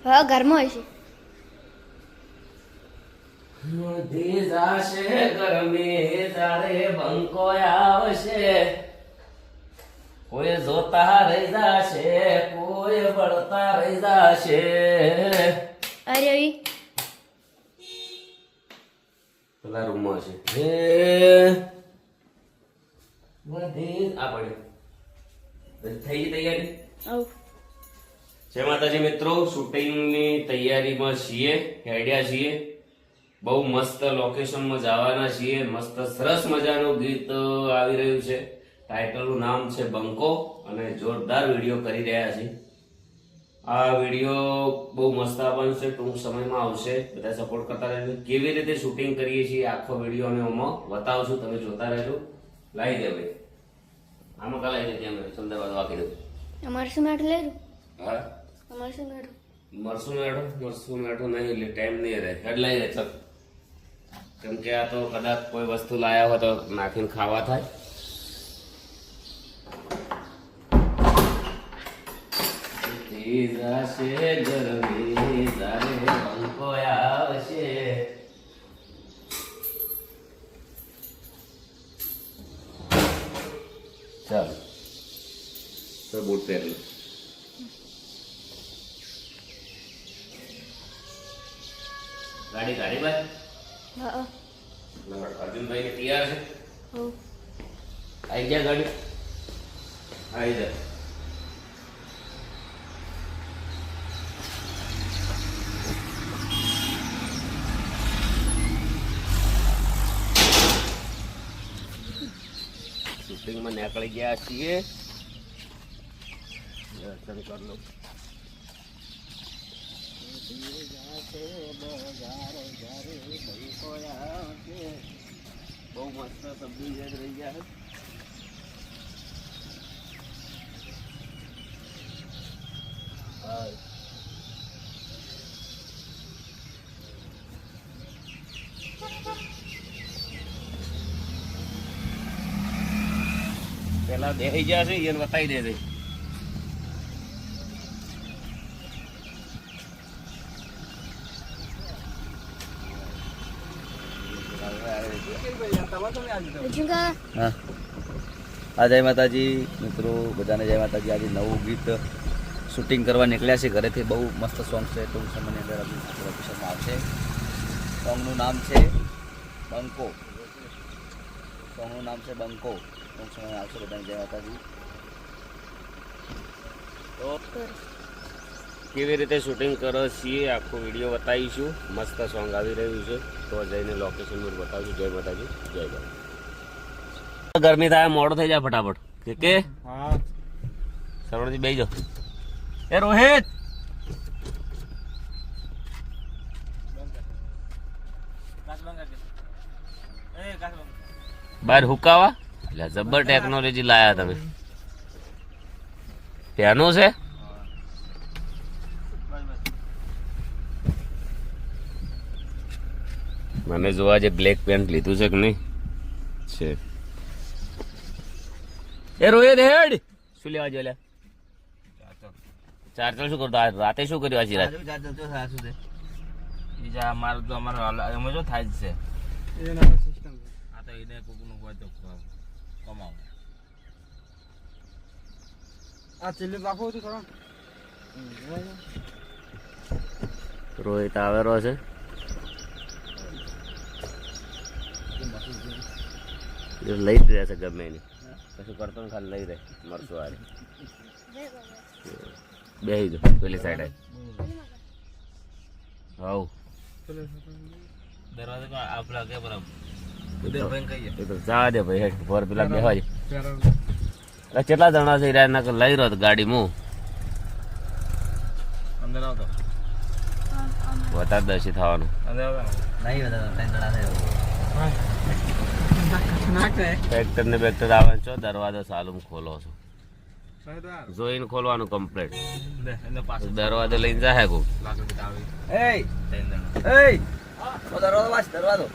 હા ઘરમાં હશે. જાશે ગરમી તારે બંકો આવશે, કોઈ જોતા રહી જાશે, કોઈ બળતા રહી જાશે. અરે પેલા રૂમમાં છે હે બધી આ પડ્યું થઈ ગઈ તૈયારી. જય માતાજી મિત્રો, શૂટિંગની તૈયારીમાં છીએ, હેડ્યા છીએ. બહુ મસ્ત લોકેશનમાં જવાના છીએ. મસ્ત સરસ મજાનું ગીત આવી રહ્યું છે. ટાઇટલનું નામ છે બંકો અને જોરદાર વિડીયો કરી રહ્યા છીએ. આ વિડીયો બહુ મસ્ત આવવાનું છે, ટૂંક સમયમાં આવશે. બધા સપોર્ટ કરતા રહેજો. કેવી રીતે શૂટિંગ કરીએ છીએ આખો વિડીયો અમે આમાં બતાવશું, તમે જોતા રહેજો. લાવી દે ભાઈ, આમાં કાલે આવી જાય અમે સંદર્ભ વાકી દઉં. અમારે શું મેઠું લેરું? હા અમારે શું મેઠું? મરસું મેઠો નહીં એટલે ટાઈમ નહીં રહે. હેડલાઈ રહે ચલ, કેમ કે આ તો કદાચ કોઈ વસ્તુ લાયા હોય તો નાખીને ખાવા થાય. જાશે ગરમી તારે બંકો આવશે. ચાલો તો બૂટ પહેરી ગાડી ગાડી ભાઈ. હા અર્જુનભાઈ ને તૈયાર છે. આવી ગયા ગાડી, આવી જા. શૂટિંગમાં નીકળી ગયા છીએ. દર્શન કરી લો. બહુ મસ્ત સબ્જી જ રહી ગયા. પેલા બેસી ગયા છે એને બતાવી દે છે. જય માતાજી મિત્રો, બધાને જય માતાજી. આજે નવું ગીત શૂટિંગ કરવા નીકળ્યા છે ઘરેથી. બહુ મસ્ત સોંગ છે, ટૂંક સમયની અંદર લોકેશનમાં આવશે. સોંગનું નામ છે બંકો. સોંગનું નામ છે બંકો. ટૂંક સમયમાં આવશે. બધાને જય માતાજી. તો કેવી રીતે શૂટિંગ કરો છીએ આખો વિડીયો બતાવીશું. મસ્ત સોંગ આવી રહ્યું છે તો જઈને લોકેશન પર બતાવીશું. જય માતાજી, જય માતા. ગરમી થાય મોડો થઈ જાય ફટાફટ. કે સરવણજી બેસી જાઓ. એ રોહિત બહાર હુકાવા એટલે જબર ટેકનોલોજી લાયા તમે. ત્યાંનું છે મને જોવા જે બ્લેક પેન્ટ લીધું છે કે નહીં છે. એ રોહિત હેડ શું લેવા જો લે ચાર્જર શું કરતો? રાતે શું કર્યું? આજી રાત મારું તો અમારો એમાં જો થાય જ છે. આ તો એને કોકનું હોય તો કમાવ. આ ચીલી રાખો તો ખરો. રોહિત આવેલો છે. લઈ જ રહેશે ગમે એની, કશું કરતો ને ખાલી લઈ રહે. મરશું આ બેસી દો પેલી સાઈડ. હાઉ દરવાજા આપલા કે બરાબર જવા દે ભાઈ. હેઠ પર પેલા બેસવા દે. કેટલા જણા છે ના લઈ રહ્યો ગાડી હું અંદર આવતો વધારે દર્શી થવાનું અંદર આવતો નહીં બધા ટ્રેક્ટર ને બેક્ટર આવે છો. દરવાજો સાલુમ ખોલો છો, જોઈને ખોલવાનું કમ્પ્લીટ. દરવાજો લઈને જાય કોક. દરવાજો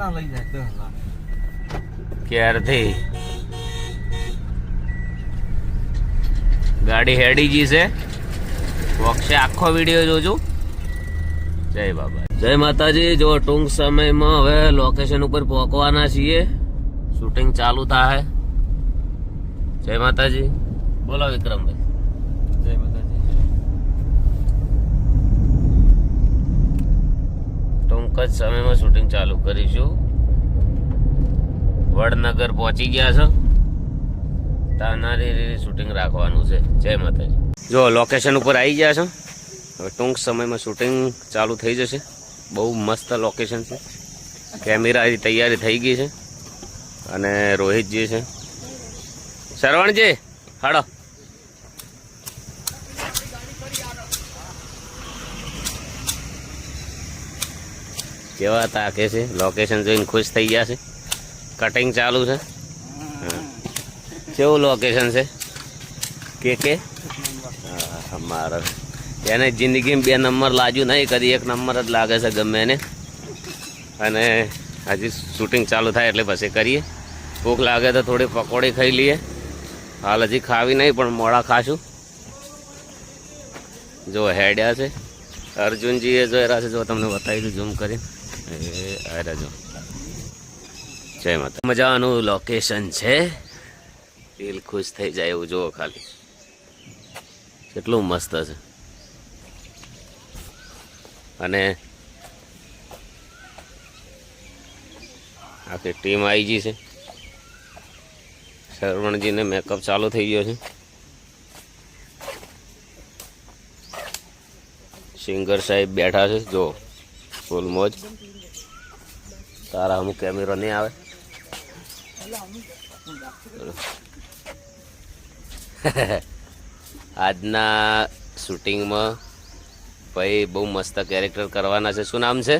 ના લઈ જાય ક્યારથી ગાડી હેડી જી છે વોક્ષે આખો વિડીયો જોજો. જય બાબા, જય માતાજી. જો ટૂંક સમયમાં હવે લોકેશન ઉપર પહોંચવાના છીએ. શૂટિંગ ચાલુ થાય. જય માતાજી. બોલો વિક્રમભાઈ. જય માતાજી. ટૂંક જ સમયમાં શૂટિંગ ચાલુ કરીશું. વડનગર પહોંચી ગયા છો, તાનારી શૂટિંગ રાખવાનું છે. જય માતાજી. જો લોકેશન ઉપર આવી ગયા છો. હવે ટૂંક સમયમાં શૂટિંગ ચાલુ થઈ જશે. બહુ મસ્ત લોકેશન છે. કેમેરાની તૈયારી થઈ ગઈ છે અને રોહિતજી છે. શરવણજી હાડો. કેવા તાકે છે, લોકેશન જોઈને ખુશ થઈ ગયા છે. કટિંગ ચાલુ છે. કેવું લોકેશન છે કે મારા એને જિંદગીમાં 2 નંબર લાગ્યું નહીં, કદી 1 નંબર જ લાગે છે ગમે એને. અને હજી શૂટિંગ ચાલુ થાય એટલે પછી કરીએ. ભૂખ લાગે તો થોડી પકોડી ખાઈ લઈએ. હાલ હજી ખાવી નહીં પણ મોડા ખાશું. જો હેડ્યા છે અર્જુનજીએ જોયેલા છે. જો તમને બતાવી દઉં ઝૂમ કરીને. એ આરે જો. જય માતા. મજાનું લોકેશન છે. દિલ ખુશ થઈ જાય એવું જુઓ ખાલી. કેટલું મસ્ત છે. અને આખી ટીમ આવી ગઈ છે. શરવણજીને મેકઅપ ચાલુ થઈ ગયો છે. સિંગર સાહેબ બેઠા છે. જો ફૂલ મોજ. તારા અમુક કેમેરો નહીં આવે. આજના શૂટિંગમાં ભાઈ બહુ મસ્ત કેરેક્ટર કરવાના છે. શું નામ છે?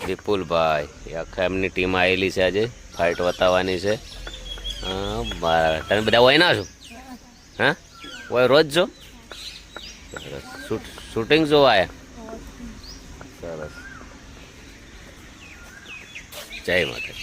વિપુલભાઈ. આખા એમની ટીમ આવેલી છે. આજે ફાઇટ બતાવવાની છે. હા, તમે બધા હોય ના છો? હા, હોય રોજ છો? શૂટિંગ જોવા આવ્યા? સરસ. જય માતા.